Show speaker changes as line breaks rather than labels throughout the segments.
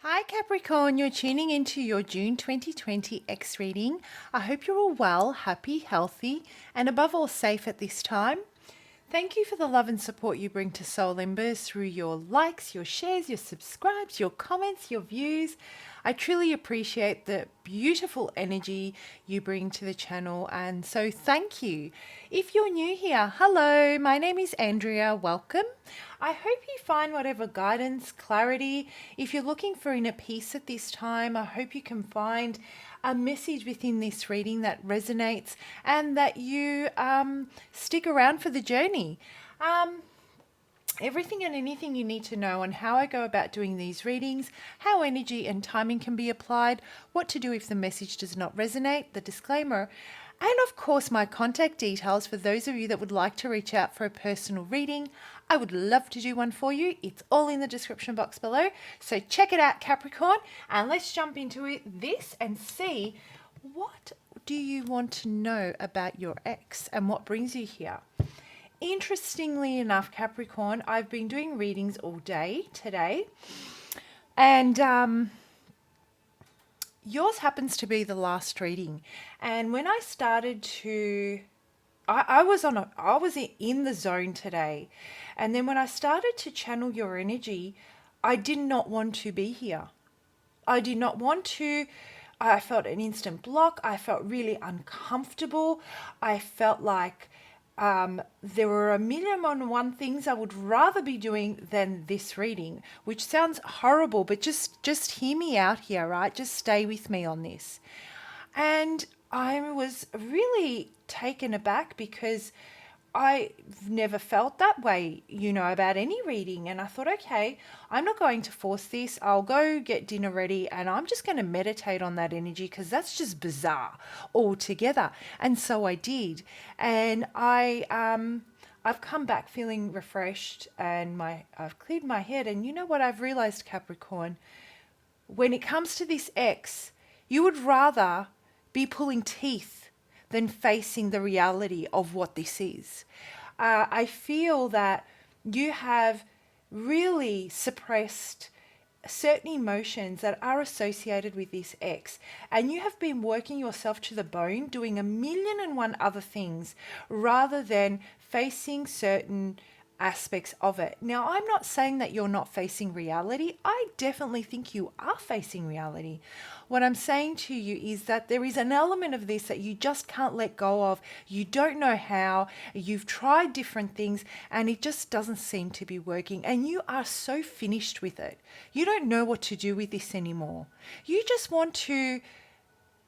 Hi Capricorn, you're tuning into your June 2020 X reading. I hope you're all well, happy, healthy, and above all safe at this time. Thank you for the love and support you bring to Soul Embers through your likes, your shares, your subscribes, your comments, your views. I truly appreciate the beautiful energy you bring to the channel, and so thank you. If you're new here, hello, my name is Andrea. Welcome. I hope you find whatever guidance, clarity. If you're looking for inner peace at this time, I hope you can find a message within this reading that resonates and that you stick around for the journey. Everything and anything you need to know on how I go about doing these readings, how energy and timing can be applied, what to do if the message does not resonate, the disclaimer, and of course my contact details for those of you that would like to reach out for a personal reading. I would love to do one for you. It's all in the description box below. So check it out, Capricorn, and let's jump into this and see what do you want to know about your ex and what brings you here. Interestingly enough, Capricorn, I've been doing readings all day today, and yours happens to be the last reading. And when I started to, I was in the zone today, and then when I started to channel your energy, I did not want to be here. I did not want to. I felt an instant block. I felt really uncomfortable. I felt like there were a million and one things I would rather be doing than this reading, which sounds horrible, but just hear me out here, right? Just stay with me on this. And I was really taken aback because I've never felt that way, about any reading. And I thought, okay, I'm not going to force this. I'll go get dinner ready and I'm just going to meditate on that energy because that's just bizarre altogether. And so I did. And I've come back feeling refreshed and I've cleared my head. And you know what I've realized, Capricorn? When it comes to this ex, you would rather be pulling teeth than facing the reality of what this is. I feel that you have really suppressed certain emotions that are associated with this ex, and you have been working yourself to the bone doing a million and one other things rather than facing certain aspects of it. Now, I'm not saying that you're not facing reality. I definitely think you are facing reality. What I'm saying to you is that there is an element of this that you just can't let go of. You don't know how. You've tried different things and it just doesn't seem to be working. And you are so finished with it. You don't know what to do with this anymore. You just want to.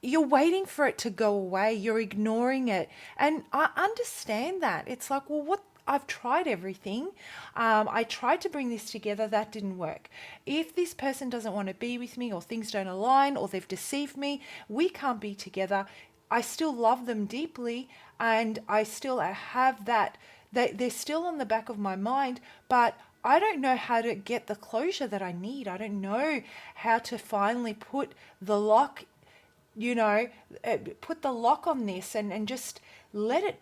You're waiting for it to go away. You're ignoring it. And I understand that. It's like, well, what? I've tried everything. I tried to bring this together. That didn't work. If this person doesn't want to be with me or things don't align or they've deceived me, we can't be together. I still love them deeply and I still have that. They're still on the back of my mind, but I don't know how to get the closure that I need. I don't know how to finally put the lock, put the lock on this and just let it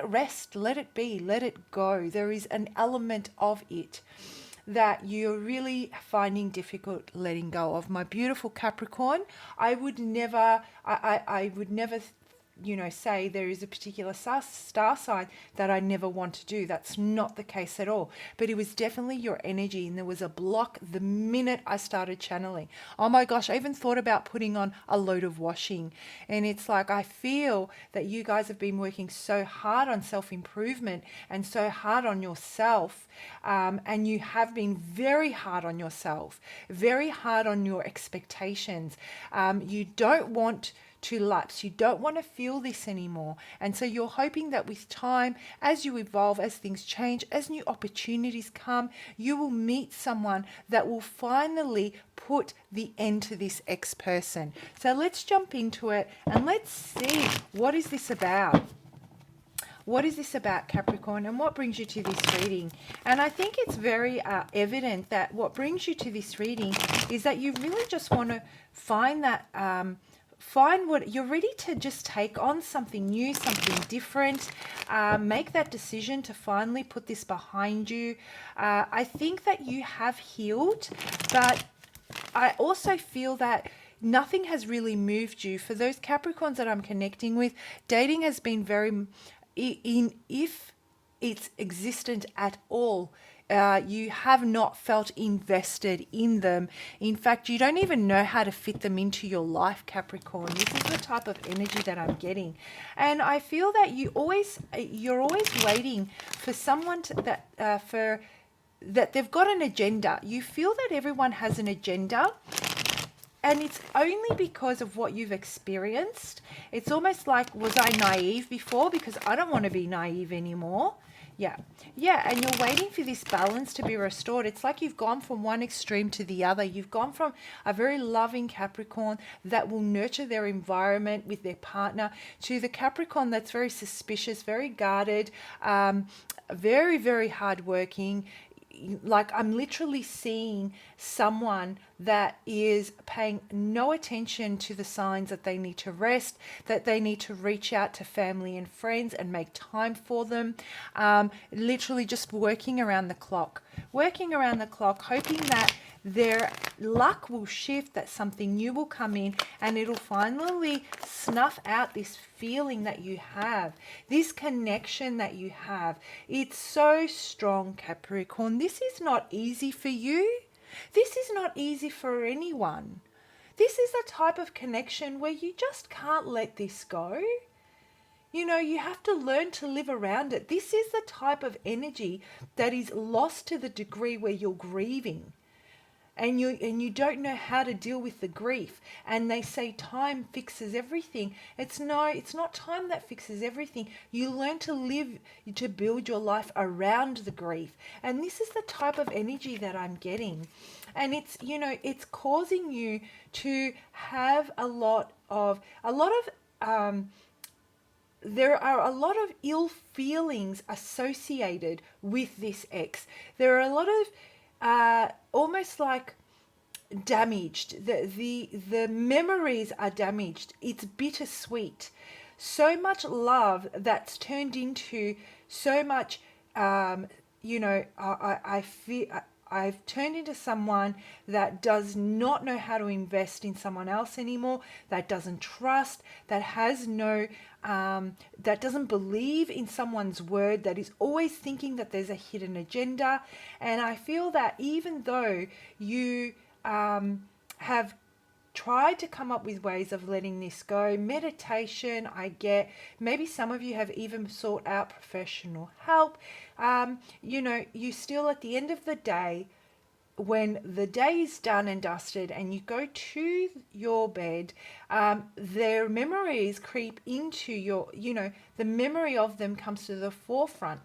rest, let it be, let it go. There is an element of it that you're really finding difficult letting go of. My beautiful Capricorn, I would never say there is a particular star sign that I never want to do. That's not the case at all. But it was definitely your energy, and there was a block the minute I started channeling. Oh my gosh, I even thought about putting on a load of washing. And it's like, I feel that you guys have been working so hard on self-improvement and so hard on yourself. And you have been very hard on yourself, very hard on your expectations. You don't want to lapse. You don't want to feel this anymore. And so you're hoping that with time, as you evolve, as things change, as new opportunities come, you will meet someone that will finally put the end to this ex person. So let's jump into it and let's see, what is this about? What is this about, Capricorn, and what brings you to this reading? And I think it's very evident that what brings you to this reading is that you really just want to find that find what you're ready to just take on, something new, something different. Make that decision to finally put this behind you. I think that you have healed, but I also feel that nothing has really moved you. For those Capricorns that I'm connecting with, dating has been very, if it's existent at all, you have not felt invested in them. In fact, you don't even know how to fit them into your life, Capricorn. This is the type of energy that I'm getting. And I feel that you're always waiting for someone that they've got an agenda. You feel that everyone has an agenda, and it's only because of what you've experienced. It's almost like, was I naive before? Because I don't want to be naive anymore. Yeah, and you're waiting for this balance to be restored. It's like you've gone from one extreme to the other. You've gone from a very loving Capricorn that will nurture their environment with their partner to the Capricorn that's very suspicious, very guarded, very, very hardworking. Like, I'm literally seeing someone that is paying no attention to the signs that they need to rest, that they need to reach out to family and friends and make time for them. Literally just working around the clock, hoping that their luck will shift, that something new will come in, and it'll finally snuff out this feeling that you have, this connection that you have. It's so strong, Capricorn. This is not easy for you. This is not easy for anyone. This is the type of connection where you just can't let this go. You have to learn to live around it. This is the type of energy that is lost to the degree where you're grieving. And you don't know how to deal with the grief. And they say time fixes everything. It's not time that fixes everything. You learn to live, to build your life around the grief. And this is the type of energy that I'm getting. And it's causing you to have there are a lot of ill feelings associated with this ex. There are a lot of almost like damaged. The memories are damaged. It's bittersweet. So much love that's turned into so much. I feel I've turned into someone that does not know how to invest in someone else anymore, that doesn't trust, that has that doesn't believe in someone's word, that is always thinking that there's a hidden agenda. And I feel that even though you have tried to come up with ways of letting this go, meditation, I get, maybe some of you have even sought out professional help. You still, at the end of the day, when the day is done and dusted and you go to your bed, their memories creep into the memory of them comes to the forefront.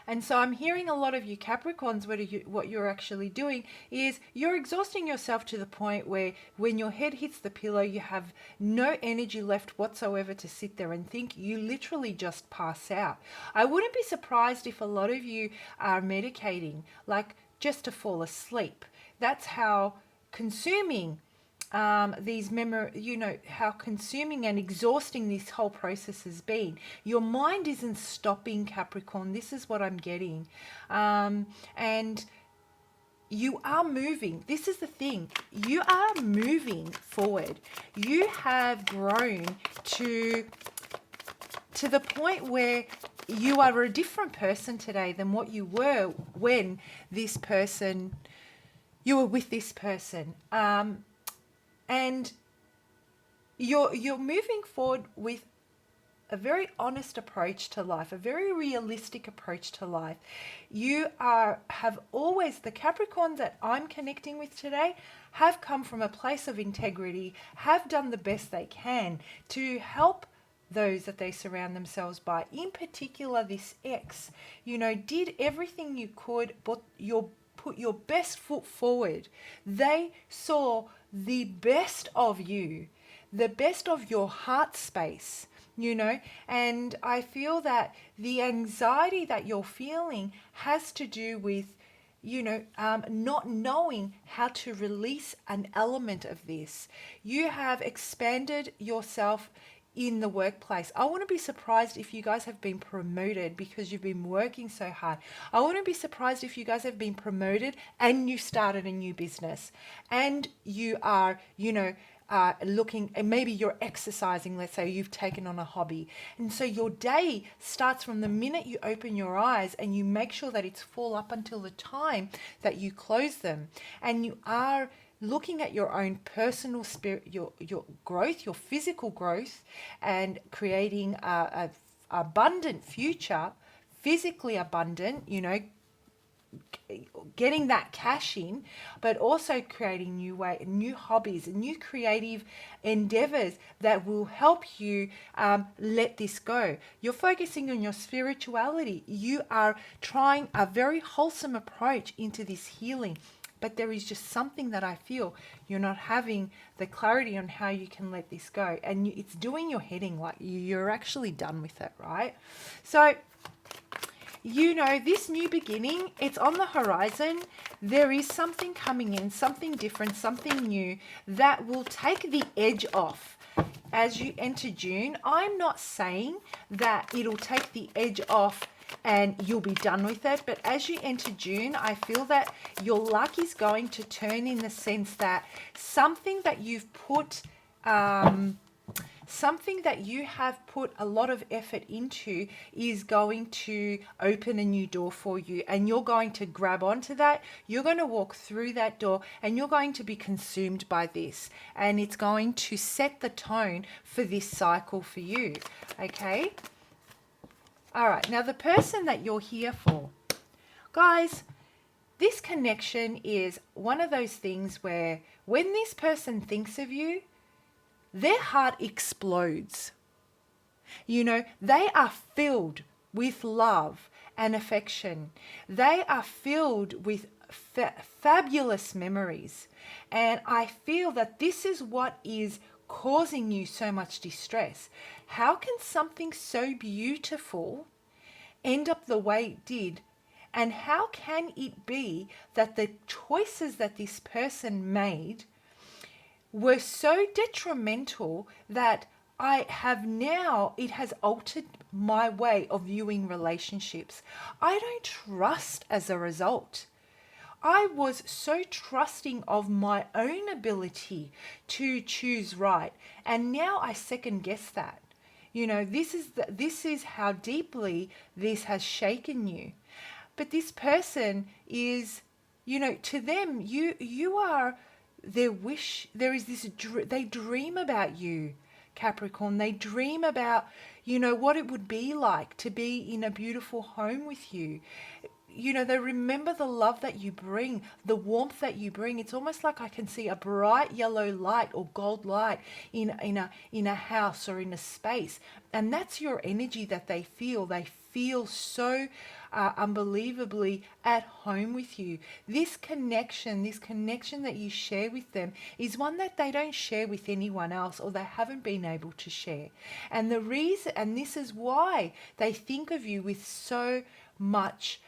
And so I'm hearing a lot of you Capricorns, what you're actually doing is you're exhausting yourself to the point where when your head hits the pillow, you have no energy left whatsoever to sit there and think. You literally just pass out. I wouldn't be surprised if a lot of you are medicating, like just to fall asleep. That's how consuming how consuming and exhausting this whole process has been. Your mind isn't stopping, Capricorn. This is what I'm getting. And you are moving. This is the thing. You are moving forward. You have grown to the point where you are a different person today than what you were when you were with this person. And you're moving forward with a very honest approach to life, a very realistic approach to life. You have always, the Capricorns that I'm connecting with today have come from a place of integrity, have done the best they can to help those that they surround themselves by. In particular, this ex, did everything you could, but put your best foot forward. They saw the best of you, the best of your heart space, and I feel that the anxiety that you're feeling has to do with not knowing how to release an element of this. You have expanded yourself in the workplace. I want to be surprised if you guys have been promoted because you've been working so hard. I want to be surprised if you guys have been promoted and you started a new business and you are, looking, and maybe you're exercising. Let's say you've taken on a hobby, and so your day starts from the minute you open your eyes, and you make sure that it's full up until the time that you close them, and you are looking at your own personal spirit, your growth, your physical growth, and creating a abundant future, physically abundant, getting that cash in, but also creating new hobbies and new creative endeavors that will help you let this go. You're focusing on your spirituality. You are trying a very wholesome approach into this healing. But there is just something that I feel you're not having the clarity on how you can let this go. And it's doing your heading, like you're actually done with it, right? So, this new beginning, it's on the horizon. There is something coming in, something different, something new that will take the edge off as you enter June. I'm not saying that it'll take the edge off and you'll be done with it, but as you enter June, I feel that your luck is going to turn, in the sense that something that you have put a lot of effort into is going to open a new door for you, and you're going to grab onto that. You're going to walk through that door and you're going to be consumed by this, and it's going to set the tone for this cycle for you. Okay. All right, now the person that you're here for, guys, this connection is one of those things where when this person thinks of you, their heart explodes. They are filled with love and affection. They are filled with fabulous memories. And I feel that this is what is causing you so much distress. How can something so beautiful end up the way it did? And how can it be that the choices that this person made were so detrimental that it has altered my way of viewing relationships? I don't trust as a result. I was so trusting of my own ability to choose right, and now I second guess that. This is how deeply this has shaken you. But this person is, to them, you are their wish. There is this, they dream about you, Capricorn. They dream about, what it would be like to be in a beautiful home with you. They remember the love that you bring, the warmth that you bring. It's almost like I can see a bright yellow light or gold light in a house or in a space. And that's your energy that they feel. They feel so unbelievably at home with you. This connection that you share with them is one that they don't share with anyone else, or they haven't been able to share. And this is why they think of you with so much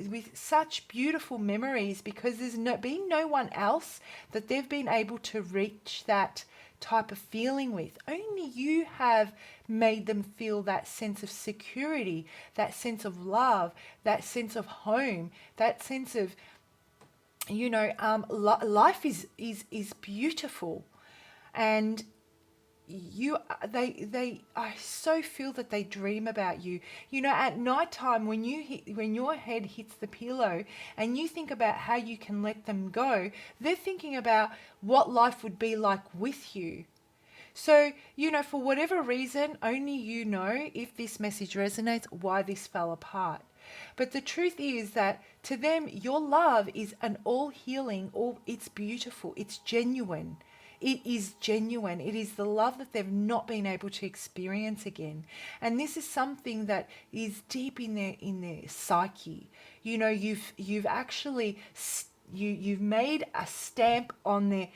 with such beautiful memories, because there's been no one else that they've been able to reach that type of feeling with. Only you have made them feel that sense of security, that sense of love, that sense of home, that sense of, life is beautiful. And I so feel that they dream about you. At night time, when your head hits the pillow and you think about how you can let them go, they're thinking about what life would be like with you. So, for whatever reason, only you know, if this message resonates, why this fell apart. But the truth is that to them, your love is an all healing, it's beautiful, it's genuine. It is genuine. It is the love that they've not been able to experience again. And this is something that is deep in their psyche. You've actually you've made a stamp on their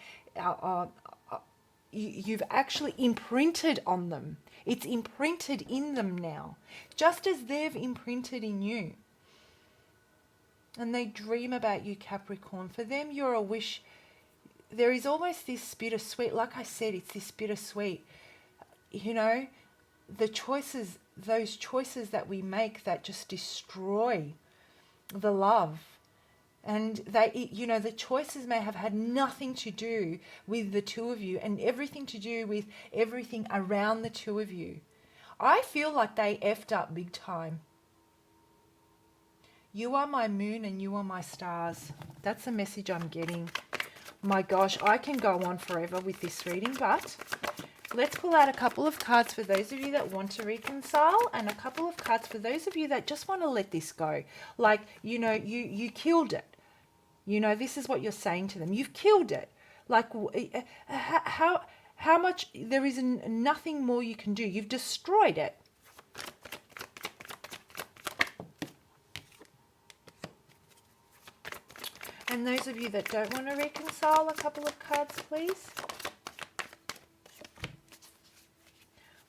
you've actually imprinted on them. It's imprinted in them now, just as they've imprinted in you. And they dream about you, Capricorn. For them, you're a wish. there is almost this bittersweet, like I said, it's this bittersweet, you know, those choices that we make that just destroy the love. And the choices may have had nothing to do with the two of you and everything to do with everything around the two of you. I feel like they effed up big time. You are my moon and you are my stars. That's the message I'm getting. My gosh, I can go on forever with this reading, but let's pull out a couple of cards for those of you that want to reconcile and a couple of cards for those of you that just want to let this go. Like, you killed it. This is what you're saying to them. You've killed it. Like, how much, there is nothing more you can do. You've destroyed it. And those of you that don't want to reconcile, a couple of cards, please.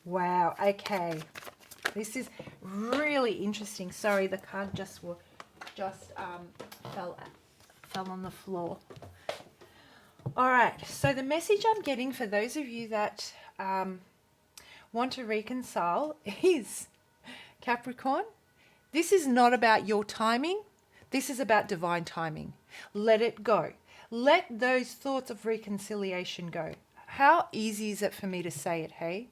Wow, okay. This is really interesting. Sorry, the card just fell on the floor. All right, so the message I'm getting for those of you that want to reconcile is, Capricorn, this is not about your timing. This is about divine timing. Let it go. Let those thoughts of reconciliation go. How easy is it for me to say it, hey?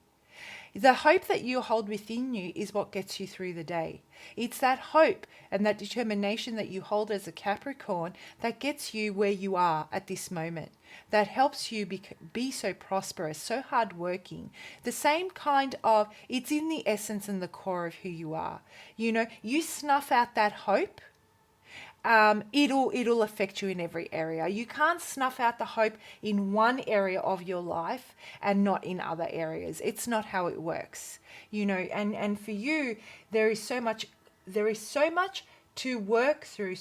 The hope that you hold within you is what gets you through the day. It's that hope and that determination that you hold as a Capricorn that gets you where you are at this moment. That helps you be so prosperous, so hardworking. The same kind of, it's in the essence and the core of who you are. You snuff out that hope, it'll affect you in every area. You can't snuff out the hope in one area of your life and not in other areas. It's not how it works. And for you, there is so much to work through,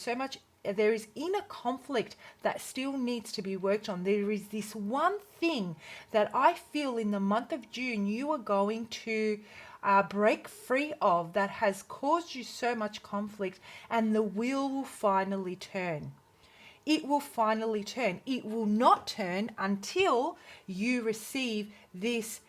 there is inner conflict that still needs to be worked on. There is this one thing that I feel in the month of June you are going to break free of, that has caused you so much conflict, and the wheel will finally turn. It will finally turn. It will not turn until you receive this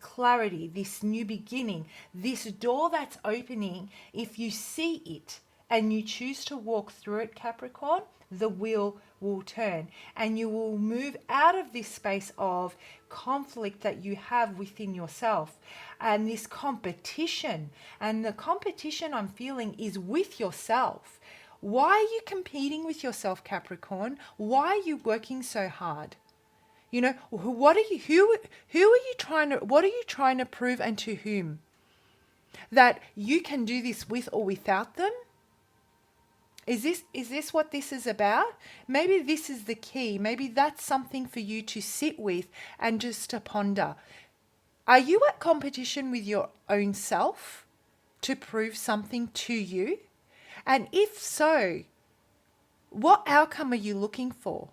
clarity, this new beginning, this door that's opening. If you see it and you choose to walk through it, Capricorn, the wheel will turn and you will move out of this space of conflict that you have within yourself and this competition. And the competition I'm feeling is with yourself. Why are you competing with yourself, Capricorn? Why are you working so hard? What are you trying to prove, and to whom? That you can do this with or without them? Is this what this is about? Maybe this is the key. Maybe that's something for you to sit with and just to ponder. Are you at competition with your own self to prove something to you? And if so, what outcome are you looking for?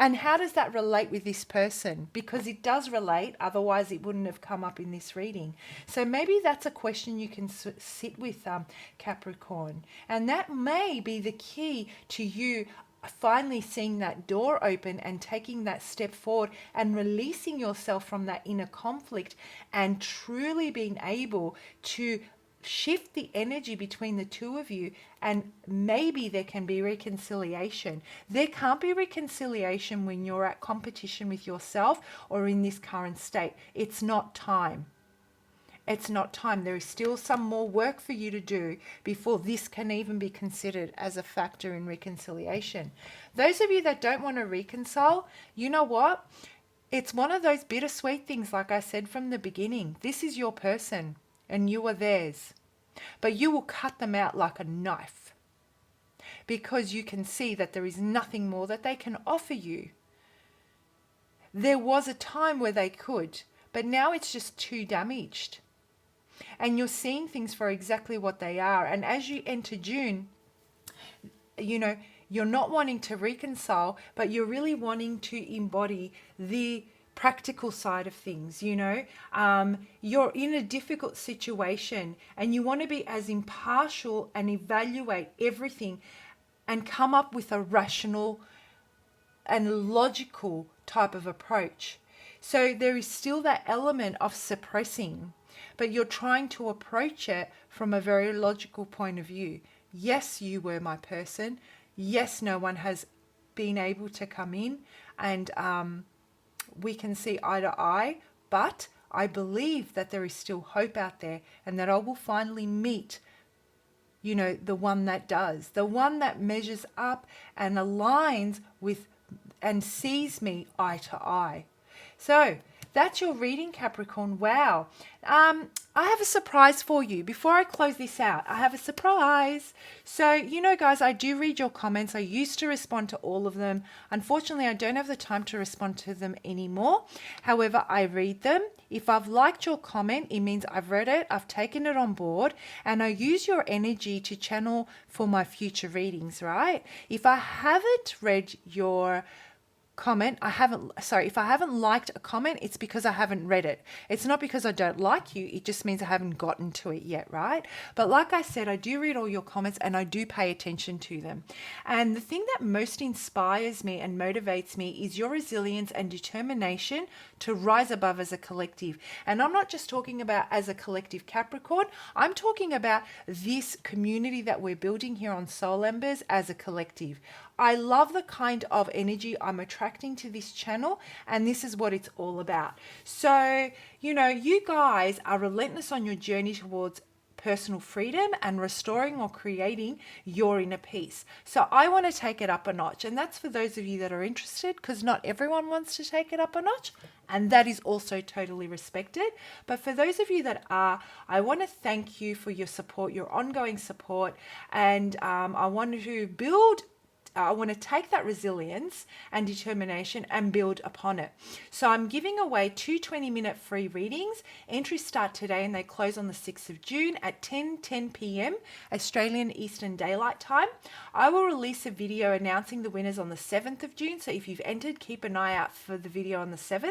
And how does that relate with this person? Because it does relate, otherwise it wouldn't have come up in this reading. So maybe that's a question you can sit with, Capricorn. And that may be the key to you finally seeing that door open and taking that step forward and releasing yourself from that inner conflict and truly being able to shift the energy between the two of you, and maybe there can be reconciliation. There can't be reconciliation when you're at competition with yourself or in this current state. It's not time. It's not time. There is still some more work for you to do before this can even be considered as a factor in reconciliation. Those of you that don't want to reconcile, you know what? It's one of those bittersweet things, like I said from the beginning. This is your person and you are theirs. But you will cut them out like a knife because you can see that there is nothing more that they can offer you. There was a time where they could, but now it's just too damaged. And you're seeing things for exactly what they are. And as you enter June, you're not wanting to reconcile, but you're really wanting to embody the practical side of things. You're in a difficult situation and you want to be as impartial and evaluate everything and come up with a rational and logical type of approach. So there is still that element of suppressing, but you're trying to approach it from a very logical point of view. Yes, you were my person. Yes, no one has been able to come in and we can see eye to eye, but I believe that there is still hope out there and that I will finally meet, you know, the one that does, the one that measures up and aligns with and sees me eye to eye. So that's your reading, Capricorn. Wow. I have a surprise for you. Before I close this out, I have a surprise. So, you know, guys, I do read your comments. I used to respond to all of them. Unfortunately, I don't have the time to respond to them anymore. However, I read them. If I've liked your comment, it means I've read it, I've taken it on board, and I use your energy to channel for my future readings, right? If I haven't read your comment, if I haven't liked a comment, it's because I haven't read it. It's not because I don't like you, it just means I haven't gotten to it yet, right? But like I said, I do read all your comments and I do pay attention to them. And the thing that most inspires me and motivates me is your resilience and determination to rise above as a collective. And I'm not just talking about as a collective Capricorn, I'm talking about this community that we're building here on Soul Embers as a collective. I love the kind of energy I'm attracting to this channel, and this is what it's all about. So, you know, you guys are relentless on your journey towards personal freedom and restoring or creating your inner peace. So I want to take it up a notch, and that's for those of you that are interested, because not everyone wants to take it up a notch, and that is also totally respected. But for those of you that are, I want to thank you for your support, your ongoing support, and I want to take that resilience and determination and build upon it. So I'm giving away 2 20-minute free readings. Entries start today and they close on the 6th of June at 10 p.m. Australian Eastern Daylight Time. I will release a video announcing the winners on the 7th of June. So if you've entered, keep an eye out for the video on the 7th.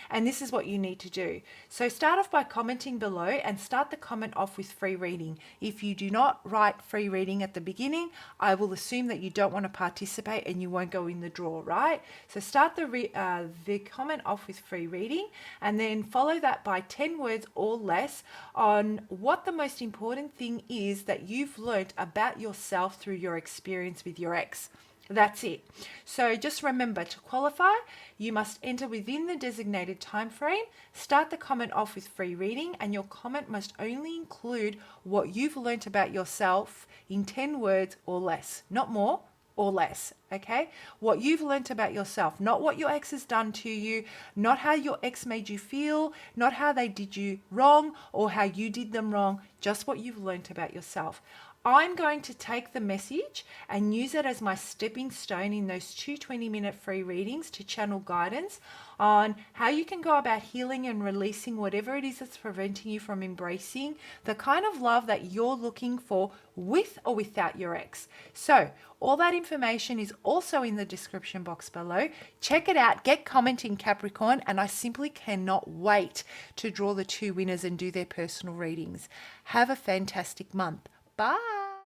And this is what you need to do. So start off by commenting below and start the comment off with free reading. If you do not write free reading at the beginning, I will assume that you don't want to participate and you won't go in the draw, right? So start the comment off with free reading and then follow that by 10 words or less on what the most important thing is that you've learned about yourself through your experience with your ex. That's it. So just remember, to qualify, you must enter within the designated time frame, start the comment off with free reading, and your comment must only include what you've learnt about yourself in 10 words or less, not more or less, okay? What you've learnt about yourself, not what your ex has done to you, not how your ex made you feel, not how they did you wrong or how you did them wrong, just what you've learnt about yourself. I'm going to take the message and use it as my stepping stone in those 2 20-minute free readings to channel guidance on how you can go about healing and releasing whatever it is that's preventing you from embracing the kind of love that you're looking for with or without your ex. So all that information is also in the description box below. Check it out, get commenting, Capricorn, and I simply cannot wait to draw the 2 winners and do their personal readings. Have a fantastic month. Bye.